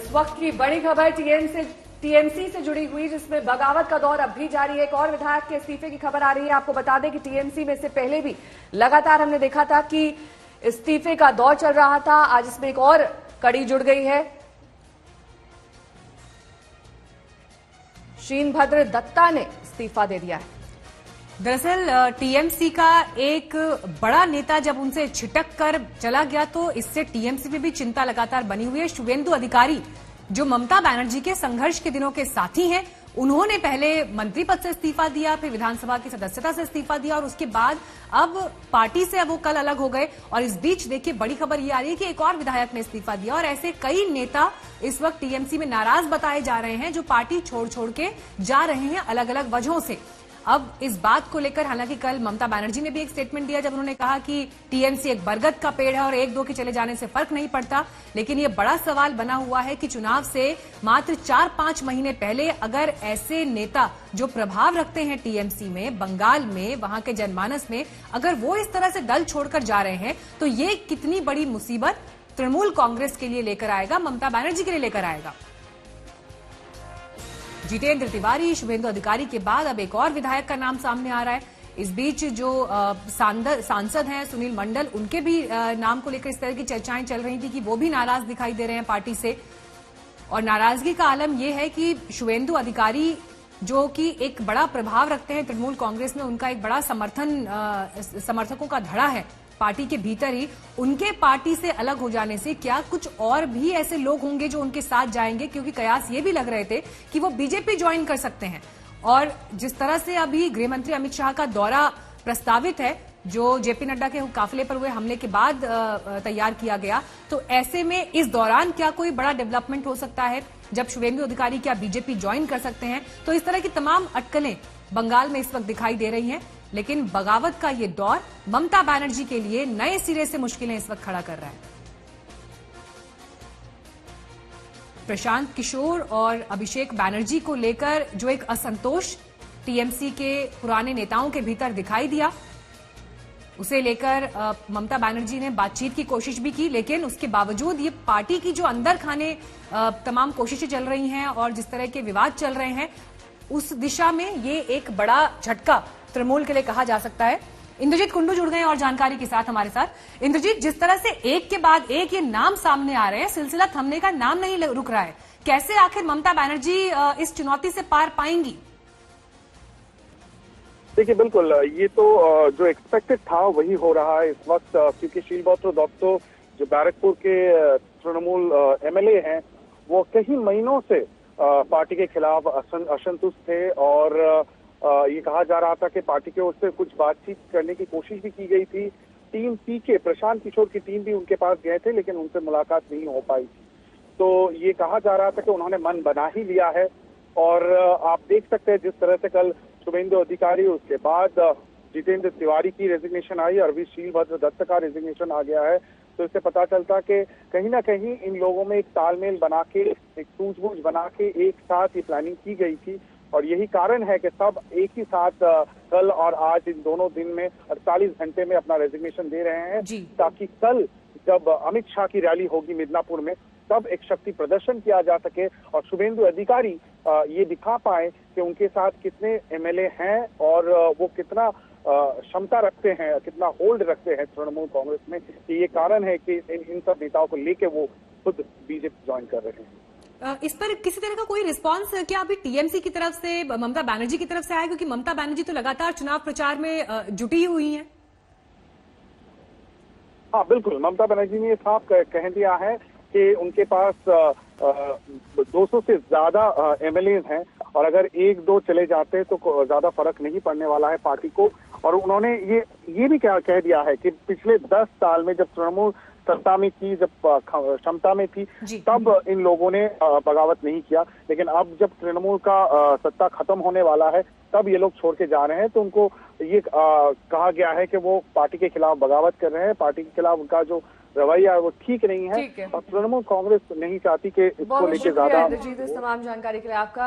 इस वक्त की बड़ी खबर टीएमसी से जुड़ी हुई, जिसमें बगावत का दौर अब भी जारी है। एक और विधायक के इस्तीफे की खबर आ रही है। आपको बता दें कि टीएमसी में से पहले भी लगातार हमने देखा था कि इस्तीफे का दौर चल रहा था। आज इसमें एक और कड़ी जुड़ गई है। शीनभद्र दत्ता ने इस्तीफा दे दिया है। दरअसल टीएमसी का एक बड़ा नेता जब उनसे छिटक कर चला गया तो इससे टीएमसी में भी चिंता लगातार बनी हुई है। शुवेंदु अधिकारी जो ममता बनर्जी के संघर्ष के दिनों के साथी हैं, उन्होंने पहले मंत्री पद से इस्तीफा दिया, फिर विधानसभा की सदस्यता से इस्तीफा दिया और उसके बाद अब पार्टी से वो कल अलग हो गए। और इस बीच देखिए बड़ी खबर ये आ रही है कि एक और विधायक ने इस्तीफा दिया और ऐसे कई नेता इस वक्त टीएमसी में नाराज बताए जा रहे हैं जो पार्टी छोड़ छोड़ के जा रहे हैं अलग अलग वजहों से। अब इस बात को लेकर हालांकि कल ममता बनर्जी ने भी एक स्टेटमेंट दिया जब उन्होंने कहा कि टीएमसी एक बरगद का पेड़ है और एक दो के चले जाने से फर्क नहीं पड़ता। लेकिन ये बड़ा सवाल बना हुआ है कि चुनाव से मात्र 4-5 महीने पहले अगर ऐसे नेता जो प्रभाव रखते हैं टीएमसी में, बंगाल में, वहां के जनमानस में, अगर वो इस तरह से दल छोड़कर जा रहे हैं तो ये कितनी बड़ी मुसीबत तृणमूल कांग्रेस के लिए लेकर आएगा, ममता बनर्जी के लिए लेकर आएगा। जितेंद्र तिवारी, शुवेंदु अधिकारी के बाद अब एक और विधायक का नाम सामने आ रहा है। इस बीच जो सांसद हैं सुनील मंडल, उनके भी नाम को लेकर इस तरह की चर्चाएं चल रही थी कि वो भी नाराज दिखाई दे रहे हैं पार्टी से। और नाराजगी का आलम यह है कि शुवेंदु अधिकारी जो कि एक बड़ा प्रभाव रखते हैं तृणमूल कांग्रेस में, उनका एक बड़ा समर्थकों का धड़ा है पार्टी के भीतर ही, उनके पार्टी से अलग हो जाने से क्या कुछ और भी ऐसे लोग होंगे जो उनके साथ जाएंगे, क्योंकि कयास ये भी लग रहे थे कि वो बीजेपी ज्वाइन कर सकते हैं। और जिस तरह से अभी गृह मंत्री अमित शाह का दौरा प्रस्तावित है जो जेपी नड्डा के काफिले पर हुए हमले के बाद तैयार किया गया, तो ऐसे में इस दौरान क्या कोई बड़ा डेवलपमेंट हो सकता है जब शुवेंदु अधिकारी क्या बीजेपी ज्वाइन कर सकते हैं। तो इस तरह की तमाम अटकलें बंगाल में इस वक्त दिखाई दे रही हैं। लेकिन बगावत का ये दौर ममता बनर्जी के लिए नए सिरे से मुश्किलें इस वक्त खड़ा कर रहा है। प्रशांत किशोर और अभिषेक बनर्जी को लेकर जो एक असंतोष टीएमसी के पुराने नेताओं के भीतर दिखाई दिया, उसे लेकर ममता बनर्जी ने बातचीत की कोशिश भी की, लेकिन उसके बावजूद ये पार्टी की जो अंदर खाने तमाम कोशिशें चल रही हैं और जिस तरह के विवाद चल रहे हैं, उस दिशा में ये एक बड़ा झटका तृणमूल के लिए कहा जा सकता है। इंद्रजीत कुंडू जुड़ गए और जानकारी के साथ हमारे साथ। इंद्रजीत, जिस तरह से एक के बाद एक ये नाम सामने आ रहे हैं, सिलसिला थमने का नाम नहीं रुक रहा है, कैसे आखिर ममता बनर्जी इस चुनौती से पार पाएंगी? देखिए, बिल्कुल ये तो जो एक्सपेक्टेड था वही हो रहा है इस वक्त, क्योंकि शीलभद्र दत्ता जो बैरकपुर के तृणमूल एमएलए हैं, वो कई महीनों से पार्टी के खिलाफ असंतुष्ट थे और ये कहा जा रहा था कि पार्टी की ओर से कुछ बातचीत करने की कोशिश भी की गई थी। टीम पीके प्रशांत किशोर की टीम भी उनके पास गए थे, लेकिन उनसे मुलाकात नहीं हो पाई थी। तो ये कहा जा रहा था कि उन्होंने मन बना ही लिया है। और आप देख सकते हैं जिस तरह से कल शुवेंदु अधिकारी, उसके बाद जितेंद्र तिवारी की रेजिग्नेशन आई और अभी शीलभद्र दत्ता का रेजिग्नेशन आ गया है, तो इससे पता चलता कि कहीं ना कहीं इन लोगों में एक तालमेल बना के, एक सूझबूझ बना के एक साथ ये प्लानिंग की गई थी। और यही कारण है कि सब एक ही साथ कल और आज इन दोनों दिन में 48 घंटे में अपना रेजिग्नेशन दे रहे हैं, ताकि कल जब अमित शाह की रैली होगी मिदनापुर में, तब एक शक्ति प्रदर्शन किया जा सके और शुवेंदु अधिकारी ये दिखा पाए कि उनके साथ कितने एमएलए हैं और वो कितना क्षमता रखते हैं, कितना होल्ड रखते हैं तृणमूल कांग्रेस में। ये कारण है कि इन सब नेताओं को लेके वो खुद बीजेपी ज्वाइन कर रहे हैं। इस पर किसी तरह का कोई रिस्पांस क्या अभी टीएमसी की तरफ से, ममता बनर्जी की तरफ से आया? क्योंकि ममता बनर्जी तो लगातार चुनाव प्रचार में जुटी हुई हैं। हाँ, बिल्कुल, ममता बनर्जी ने साफ कह दिया है कि उनके पास 200 से ज्यादा एमएलए हैं और अगर एक दो चले जाते तो ज्यादा फर्क नहीं पड़ने वाला है पार्टी को। और उन्होंने ये भी कह दिया है कि पिछले 10 साल में जब तृणमूल सत्ता में थी, जब क्षमता में थी, तब इन लोगों ने बगावत नहीं किया, लेकिन अब जब तृणमूल का सत्ता खत्म होने वाला है तब ये लोग छोड़ के जा रहे हैं। तो उनको ये कहा गया है कि वो पार्टी के खिलाफ बगावत कर रहे हैं, पार्टी के खिलाफ उनका जो रवैया है वो ठीक नहीं है और तृणमूल कांग्रेस नहीं चाहती कि इसको लेके ज्यादा। तमाम जानकारी के लिए आपका